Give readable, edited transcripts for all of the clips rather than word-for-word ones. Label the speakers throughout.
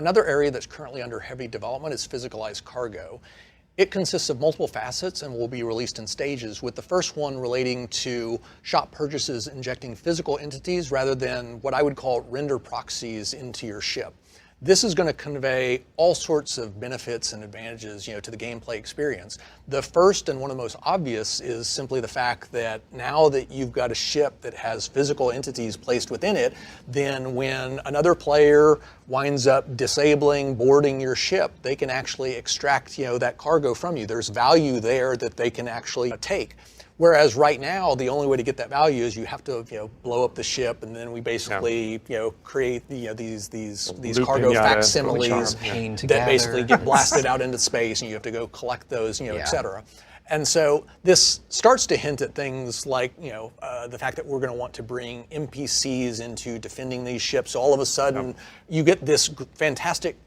Speaker 1: Another area that's currently under heavy development is physicalized cargo. It consists of multiple facets and will be released in stages, with the first one relating to shop purchases injecting physical entities rather than what I would call render proxies into your ship. This is going to convey all sorts of benefits and advantages, to the gameplay experience. The first and one of the most obvious is simply the fact that now that you've got a ship that has physical entities placed within it, then when another player winds up disabling, boarding your ship, they can actually extract, that cargo from you. There's value there that they can actually take. Whereas right now, the only way to get that value is you have to, blow up the ship, and then we basically, create these cargo facsimiles that basically get blasted out into space, and you have to go collect those, et cetera. And so this starts to hint at things like, the fact that we're going to want to bring NPCs into defending these ships. So all of a sudden, you get this fantastic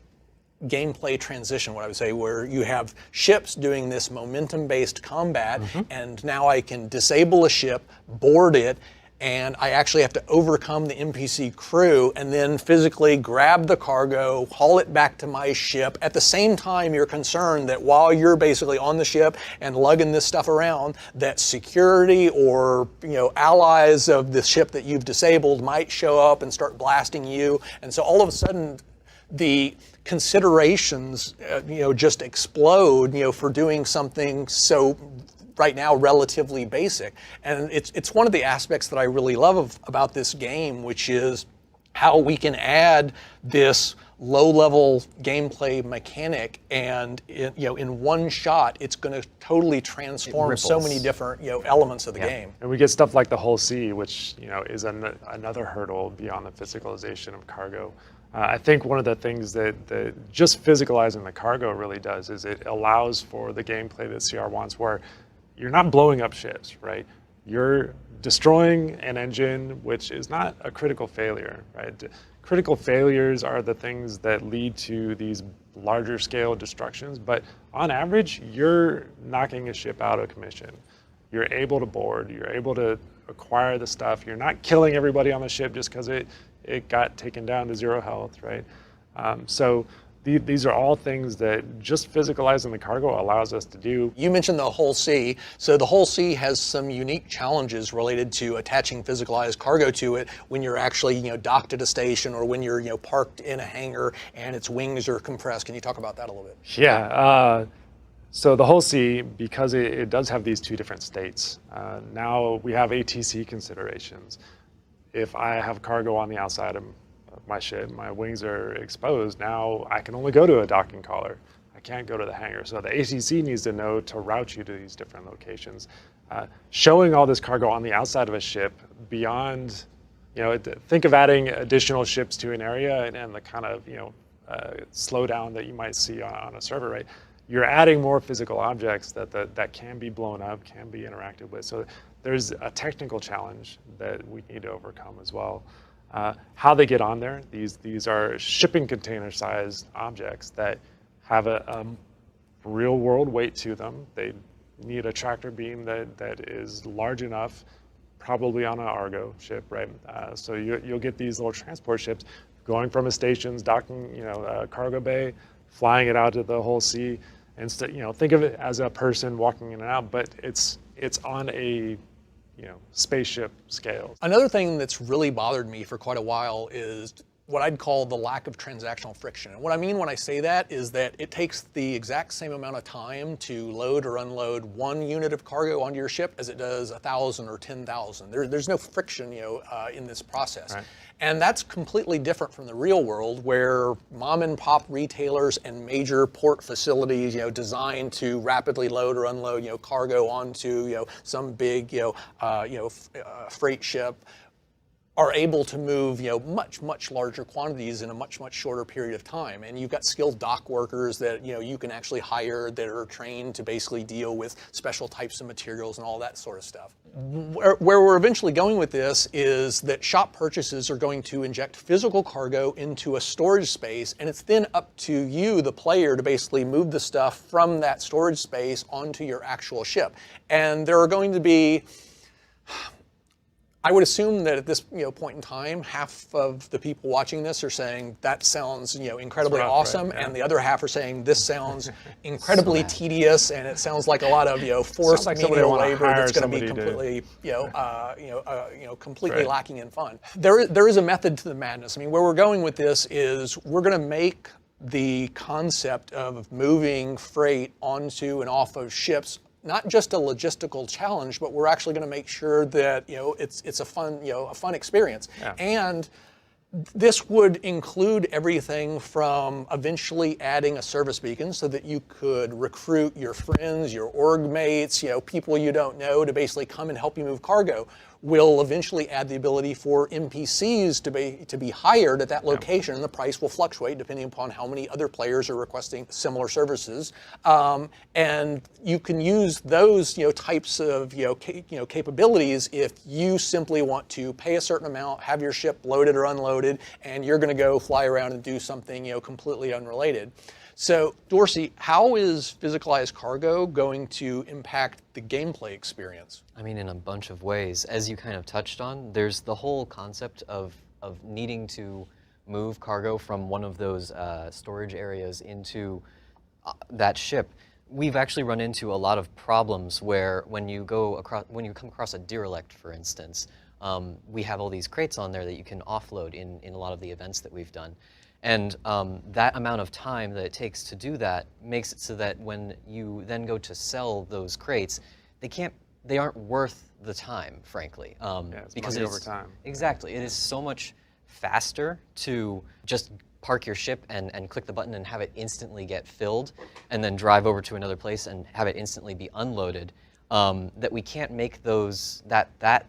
Speaker 1: gameplay transition, what I would say, where you have ships doing this momentum-based combat, and now I can disable a ship, board it, and I actually have to overcome the NPC crew and then physically grab the cargo, haul it back to my ship. At the same time, you're concerned that while you're basically on the ship and lugging this stuff around, that security or allies of the ship that you've disabled might show up and start blasting you. And so all of a sudden, the considerations, just explode, for doing something so right now relatively basic. And it's one of the aspects that I really love about this game, which is how we can add this low-level gameplay mechanic, and in one shot, it's going to totally transform so many different elements of the game.
Speaker 2: And we get stuff like the Hull C, which is another hurdle beyond the physicalization of cargo. I think one of the things that just physicalizing the cargo really does is it allows for the gameplay that CR wants, where you're not blowing up ships, right? You're destroying an engine, which is not a critical failure, right? Critical failures are the things that lead to these larger scale destructions, but on average, you're knocking a ship out of commission. You're able to board, you're able to acquire the stuff, you're not killing everybody on the ship just because it got taken down to 0 health, right? So these are all things that just physicalizing the cargo allows us to do.
Speaker 1: You mentioned the Hull C. So the Hull C has some unique challenges related to attaching physicalized cargo to it when you're actually, docked at a station, or when you're, parked in a hangar and its wings are compressed. Can you talk about that a little bit?
Speaker 2: Yeah. So the Hull C, because it does have these two different states, now we have ATC considerations. If I have cargo on the outside of my ship, my wings are exposed, now I can only go to a docking collar. I can't go to the hangar. So the ATC needs to know to route you to these different locations. Showing all this cargo on the outside of a ship beyond, think of adding additional ships to an area and the kind of, slowdown that you might see on a server, right? You're adding more physical objects that can be blown up, can be interacted with. So there's a technical challenge that we need to overcome as well. How they get on there, these are shipping container sized objects that have a real world weight to them. They need a tractor beam that is large enough, probably on an Argo ship, right? So you'll get these little transport ships going from a station's docking, a cargo bay, flying it out to the Hull C, and think of it as a person walking in and out, but it's on a spaceship scale.
Speaker 1: Another thing that's really bothered me for quite a while is what I'd call the lack of transactional friction. And what I mean when I say that is that it takes the exact same amount of time to load or unload 1 unit of cargo onto your ship as it does 1,000 or 10,000. There's no friction, in this process. Right. And that's completely different from the real world, where mom and pop retailers and major port facilities, designed to rapidly load or unload, cargo onto, some big, freight ship, are able to move, much larger quantities in a much shorter period of time. And you've got skilled dock workers that, you can actually hire that are trained to basically deal with special types of materials and all that sort of stuff. Where we're eventually going with this is that shop purchases are going to inject physical cargo into a storage space, and it's then up to you, the player, to basically move the stuff from that storage space onto your actual ship. And there are going to be I would assume that at this point in time, half of the people watching this are saying that sounds incredibly
Speaker 2: rough,
Speaker 1: awesome,
Speaker 2: right? Yeah.
Speaker 1: and the other half are saying this sounds incredibly tedious, and it sounds like a lot of forced
Speaker 2: like somebody
Speaker 1: manual
Speaker 2: wanna
Speaker 1: labor
Speaker 2: hire
Speaker 1: that's going to be
Speaker 2: somebody
Speaker 1: completely completely
Speaker 2: Right.
Speaker 1: lacking in fun. There is a method to the madness. I mean, where we're going with this is we're going to make the concept of moving freight onto and off of ships not just a logistical challenge, but we're actually going to make sure that it's a fun experience.
Speaker 2: Yeah.
Speaker 1: And this would include everything from eventually adding a service beacon so that you could recruit your friends, your org mates, people you don't know to basically come and help you move cargo. We'll eventually add the ability for NPCs to be hired at that location, and the price will fluctuate depending upon how many other players are requesting similar services. And you can use those types of capabilities if you simply want to pay a certain amount, have your ship loaded or unloaded, and you're going to go fly around and do something completely unrelated. So, Dorsey, how is physicalized cargo going to impact the gameplay experience?
Speaker 3: I mean, in a bunch of ways. As you kind of touched on, there's the whole concept of needing to move cargo from one of those storage areas into that ship. We've actually run into a lot of problems where when you come across a derelict, for instance, we have all these crates on there that you can offload in a lot of the events that we've done. And that amount of time that it takes to do that makes it so that when you then go to sell those crates, they aren't worth the time, frankly.
Speaker 2: It's
Speaker 3: because
Speaker 2: money over time.
Speaker 3: Exactly. It is so much faster to just park your ship and click the button and have it instantly get filled, and then drive over to another place and have it instantly be unloaded, that we can't make that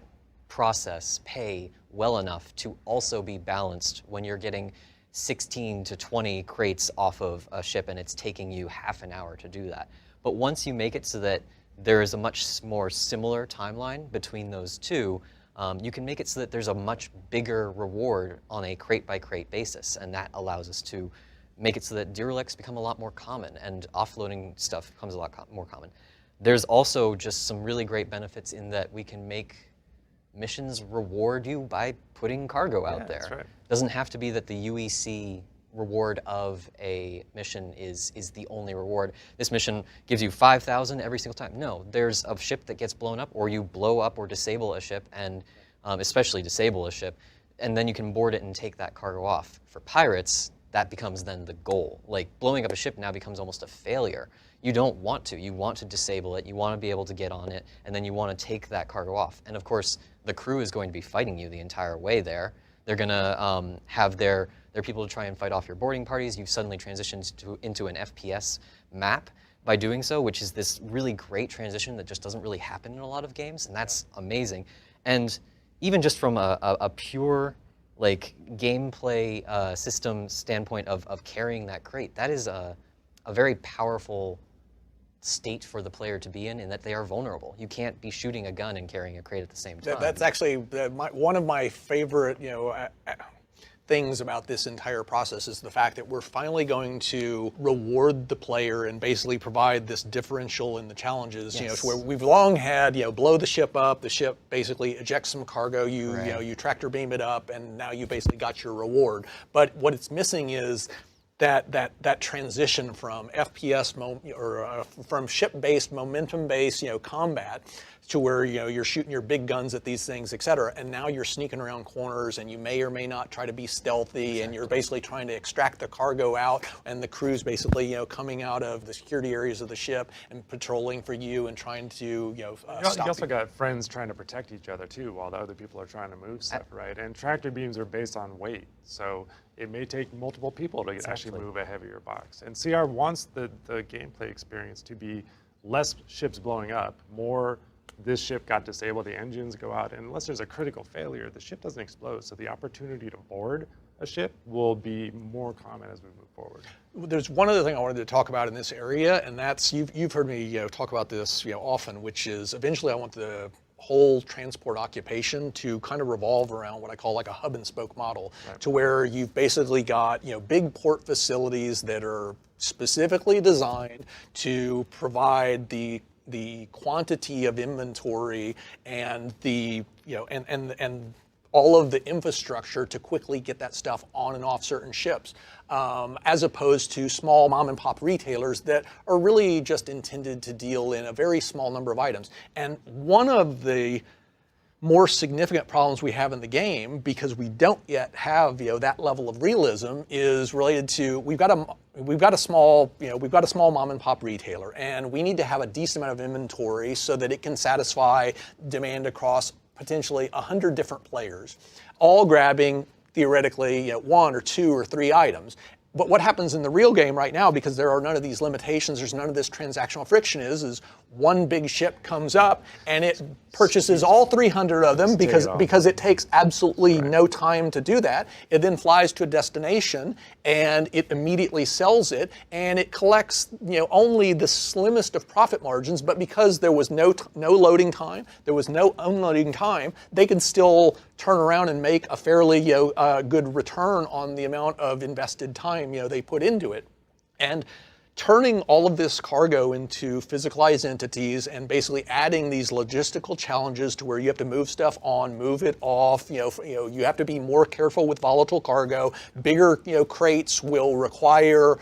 Speaker 3: process pay well enough to also be balanced when you're getting 16 to 20 crates off of a ship and it's taking you half an hour to do that. But once you make it so that there is a much more similar timeline between those two, you can make it so that there's a much bigger reward on a crate by crate basis, and that allows us to make it so that derelicts become a lot more common and offloading stuff becomes a lot more common. There's also just some really great benefits in that we can make missions reward you by putting cargo out there.
Speaker 2: That's right.
Speaker 3: Doesn't have to be that the UEC reward of a mission is the only reward. This mission gives you 5,000 every single time. No, there's a ship that gets blown up, or you blow up or disable a ship, and especially disable a ship, and then you can board it and take that cargo off. For pirates, that becomes then the goal. Like, blowing up a ship now becomes almost a failure. You don't want to. You want to disable it, you want to be able to get on it, and then you want to take that cargo off. And of course, the crew is going to be fighting you the entire way there. They're going to have their people to try and fight off your boarding parties. You've suddenly transitioned into an FPS map by doing so, which is this really great transition that just doesn't really happen in a lot of games, and that's amazing. And even just from a pure gameplay system standpoint of carrying that crate, that is a very powerful state for the player to be in that they are vulnerable. You can't be shooting a gun and carrying a crate at the same time.
Speaker 1: That's actually one of my favorite things about this entire process is the fact that we're finally going to reward the player and basically provide this differential in the challenges.
Speaker 3: Yes.
Speaker 1: Where we've long had blow the ship up, the ship basically ejects some cargo, you
Speaker 3: Right.
Speaker 1: you tractor beam it up, and now you basically got your reward. But what it's missing is that transition from FPS from ship-based, momentum-based, combat to where you're shooting your big guns at these things, et cetera, and now you're sneaking around corners, and you may or may not try to be stealthy, and you're basically trying to extract the cargo out, and the crew's basically coming out of the security areas of the ship and patrolling for you and trying to stop
Speaker 2: You also
Speaker 1: you.
Speaker 2: got friends trying to protect each other too, while the other people are trying to move stuff, right? And tractor beams are based on weight, so it may take multiple people to actually move a heavier box. And CR wants the gameplay experience to be less ships blowing up, more this ship got disabled, the engines go out, and unless there's a critical failure, the ship doesn't explode. So the opportunity to board a ship will be more common as we move forward.
Speaker 1: There's one other thing I wanted to talk about in this area, and that's you've heard me talk about this often, which is eventually I want the whole transport occupation to kind of revolve around what I call like a hub and spoke model,
Speaker 2: Right.
Speaker 1: to where you've basically got big port facilities that are specifically designed to provide the the quantity of inventory and the and all of the infrastructure to quickly get that stuff on and off certain ships, as opposed to small mom and pop retailers that are really just intended to deal in a very small number of items. And one of the more significant problems we have in the game, because we don't yet have that level of realism, is related to we've got a small mom and pop retailer, and we need to have a decent amount of inventory so that it can satisfy demand across potentially 100 different players, all grabbing theoretically 1 or 2 or 3 items. But what happens in the real game right now, because there are none of these limitations, there's none of this transactional friction, is one big ship comes up and it purchases all 300 of them because it takes absolutely no time to do that. It then flies to a destination and it immediately sells it, and it collects only the slimmest of profit margins. But because there was no loading time, there was no unloading time, they can still turn around and make a fairly good return on the amount of invested time they put into it. And turning all of this cargo into physicalized entities and basically adding these logistical challenges to where you have to move stuff on, move it off, you have to be more careful with volatile cargo. Bigger crates will require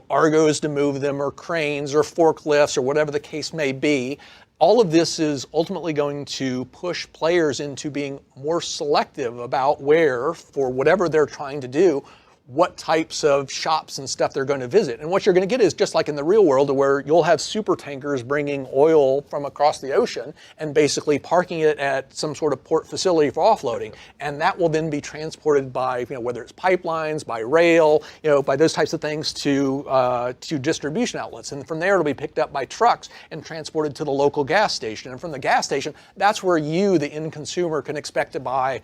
Speaker 1: Argos to move them, or cranes, or forklifts, or whatever the case may be. All of this is ultimately going to push players into being more selective about where, for whatever they're trying to do, what types of shops and stuff they're going to visit. And what you're going to get is just like in the real world, where you'll have super tankers bringing oil from across the ocean and basically parking it at some sort of port facility for offloading. And that will then be transported by, whether it's pipelines, by rail, by those types of things to distribution outlets. And from there, it'll be picked up by trucks and transported to the local gas station. And from the gas station, that's where you, the end consumer, can expect to buy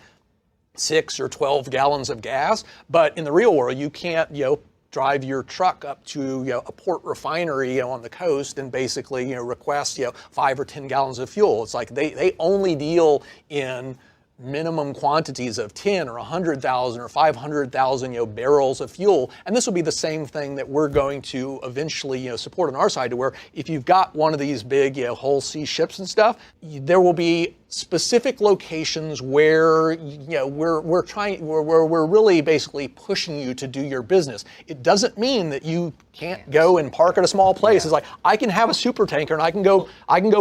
Speaker 1: 6 or 12 gallons of gas. But in the real world, you can't drive your truck up to a port refinery on the coast and basically request 5 or 10 gallons of fuel. It's like they only deal in minimum quantities of 10 or 100,000 or 500,000 barrels of fuel. And this will be the same thing that we're going to eventually support on our side, to where if you've got one of these big whole sea ships and stuff, there will be specific locations where we're really basically pushing you to do your business. It doesn't mean that you can't go and park at a small place. It's like, I can have a super tanker and I can go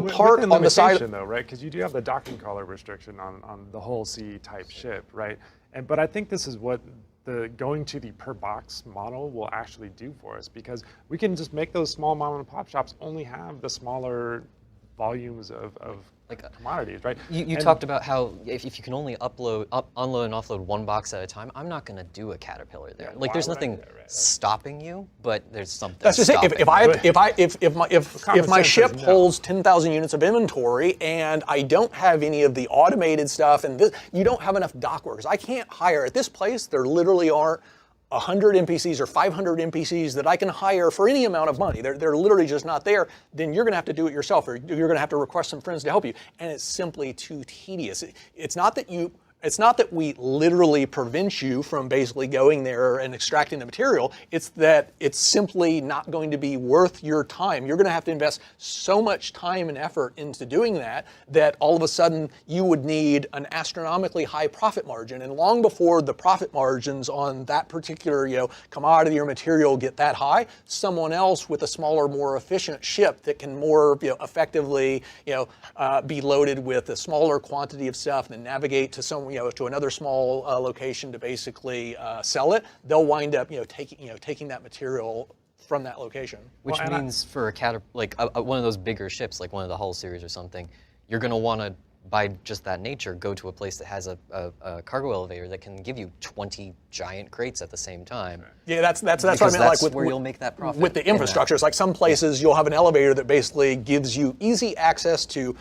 Speaker 1: park on the side.
Speaker 2: Though, right? Because you do have the docking collar restriction on the whole sea type ship, right? But I think this is what the going to the per box model will actually do for us, because we can just make those small mom and pop shops only have the smaller volumes of commodities, right?
Speaker 3: You talked about how if you can only unload and offload 1 box at a time, I'm not going to do a Caterpillar there.
Speaker 2: Yeah,
Speaker 3: there's nothing stopping you, but there's something.
Speaker 1: That's just it. If my ship holds 10,000 units of inventory and I don't have any of the automated stuff, and you don't have enough dock workers, I can't hire at this place. There literally aren't 100 NPCs or 500 NPCs that I can hire for any amount of money. They're literally just not there. Then you're going to have to do it yourself, or you're going to have to request some friends to help you. And it's simply too tedious. It's not that we literally prevent you from basically going there and extracting the material. It's that it's simply not going to be worth your time. You're going to have to invest so much time and effort into doing that all of a sudden you would need an astronomically high profit margin. And long before the profit margins on that particular commodity or material get that high, someone else with a smaller, more efficient ship that can more effectively be loaded with a smaller quantity of stuff and then navigate to to another small location to basically sell it, they'll wind up taking that material from that location.
Speaker 3: Which means for one of those bigger ships, like one of the Hull series or something, you're going to want to, by just that nature, go to a place that has a cargo elevator that can give you 20 giant crates at the same time.
Speaker 1: Yeah, that's what I meant.
Speaker 3: That's where you'll make that profit.
Speaker 1: With the infrastructure, it's like some places you'll have an elevator that basically gives you easy access to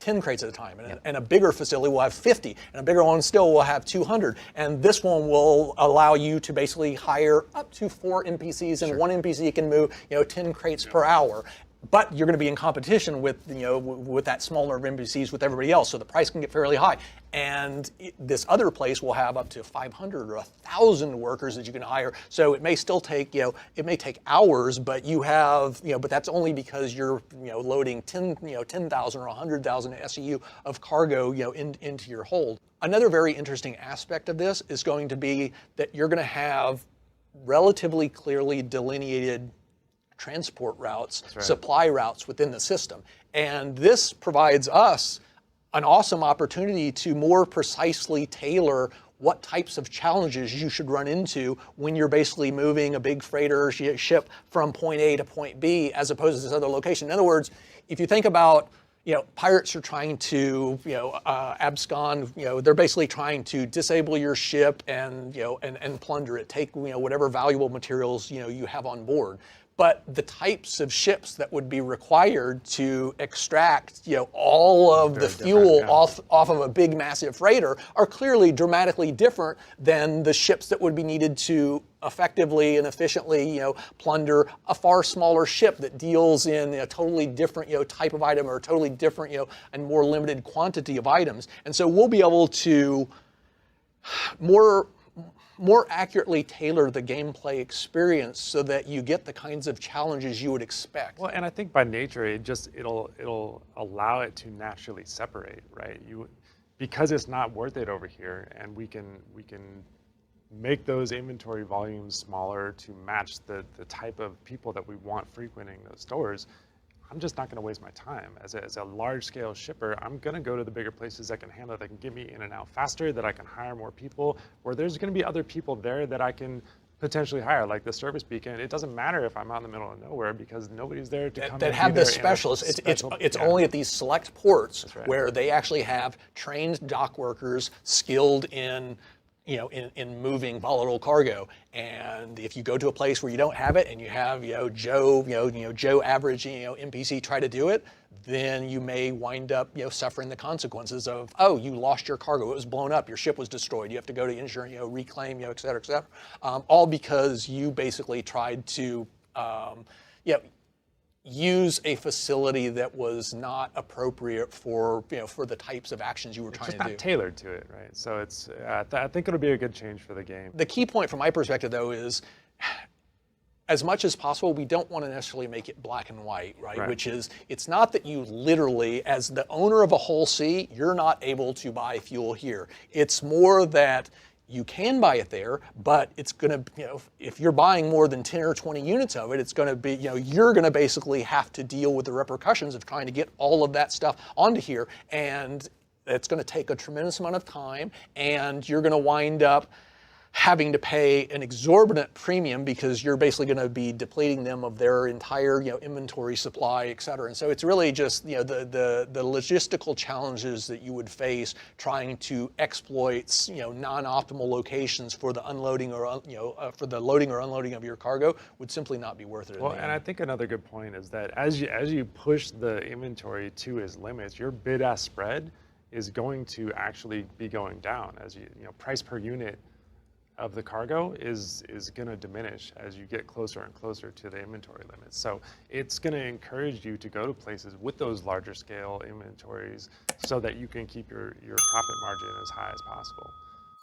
Speaker 1: 10 crates at a time, and a bigger facility will have 50, and a bigger one still will have 200. And this one will allow you to basically hire up to 4 NPCs, and one NPC can move 10 crates per hour. but you're going to be in competition with, with that small number of NPCs with everybody else, so the price can get fairly high. And this other place will have up to 500 or 1,000 workers that you can hire. So it may still take, it may take hours, but you have, but that's only because you're, loading 10,000 or 100,000 SEU of cargo, into your hold. Another very interesting aspect of this is going to be that you're going to have relatively clearly delineated transport routes, supply routes within the system. And this provides us an awesome opportunity to more precisely tailor what types of challenges you should run into when you're basically moving a big freighter ship from point A to point B as opposed to this other location. In other words, if you think about, pirates are trying to, abscond, they're basically trying to disable your ship and, and plunder it, take, whatever valuable materials, you have on board. But the types of ships that would be required to extract, all of the fuel off of a big, massive freighter are clearly dramatically different than the ships that would be needed to effectively and efficiently, plunder a far smaller ship that deals in a totally different, type of item or a totally different, and more limited quantity of items. And so we'll be able to more accurately tailor the gameplay experience so that you get the kinds of challenges you would expect.
Speaker 2: Well, and I think by nature, it'll allow it to naturally separate, right? Because it's not worth it over here, and we can make those inventory volumes smaller to match the type of people that we want frequenting those stores. I'm just not going to waste my time. As a large-scale shipper, I'm going to go to the bigger places that can handle it, that can get me in and out faster, that I can hire more people, where there's going to be other people there that I can potentially hire, like the service beacon. It doesn't matter if I'm out in the middle of nowhere because nobody's there to come
Speaker 1: that have the specialists. It's only at these select ports where they actually have trained dock workers skilled in in moving volatile cargo. And if you go to a place where you don't have it and you have, Joe average, NPC try to do it, then you may wind up, suffering the consequences of, oh, you lost your cargo, it was blown up, your ship was destroyed, you have to go to insurance, reclaim, et cetera, et cetera. All because you basically tried to, use a facility that was not appropriate for for the types of actions you were trying to do.
Speaker 2: It's just not tailored to it, right? So it's I think it'll be a good change for the game.
Speaker 1: The key point from my perspective, though, is as much as possible, we don't want to necessarily make it black and white, right? Which is, it's not that you literally, as the owner of a whole sea, you're not able to buy fuel here. It's more that you can buy it there, but it's going to, if you're buying more than 10 or 20 units of it, it's going to be, you're going to basically have to deal with the repercussions of trying to get all of that stuff onto here. And it's going to take a tremendous amount of time, and you're going to wind up having to pay an exorbitant premium because you're basically going to be depleting them of their entire inventory supply, et cetera. And so it's really just the logistical challenges that you would face trying to exploit non-optimal locations for the unloading or for the loading or unloading of your cargo would simply not be worth it.
Speaker 2: Well, and I think another good point is that as you push the inventory to its limits, your bid-ask spread is going to actually be going down as price per unit of the cargo is going to diminish as you get closer and closer to the inventory limits. So it's going to encourage you to go to places with those larger scale inventories so that you can keep your profit margin as high as possible.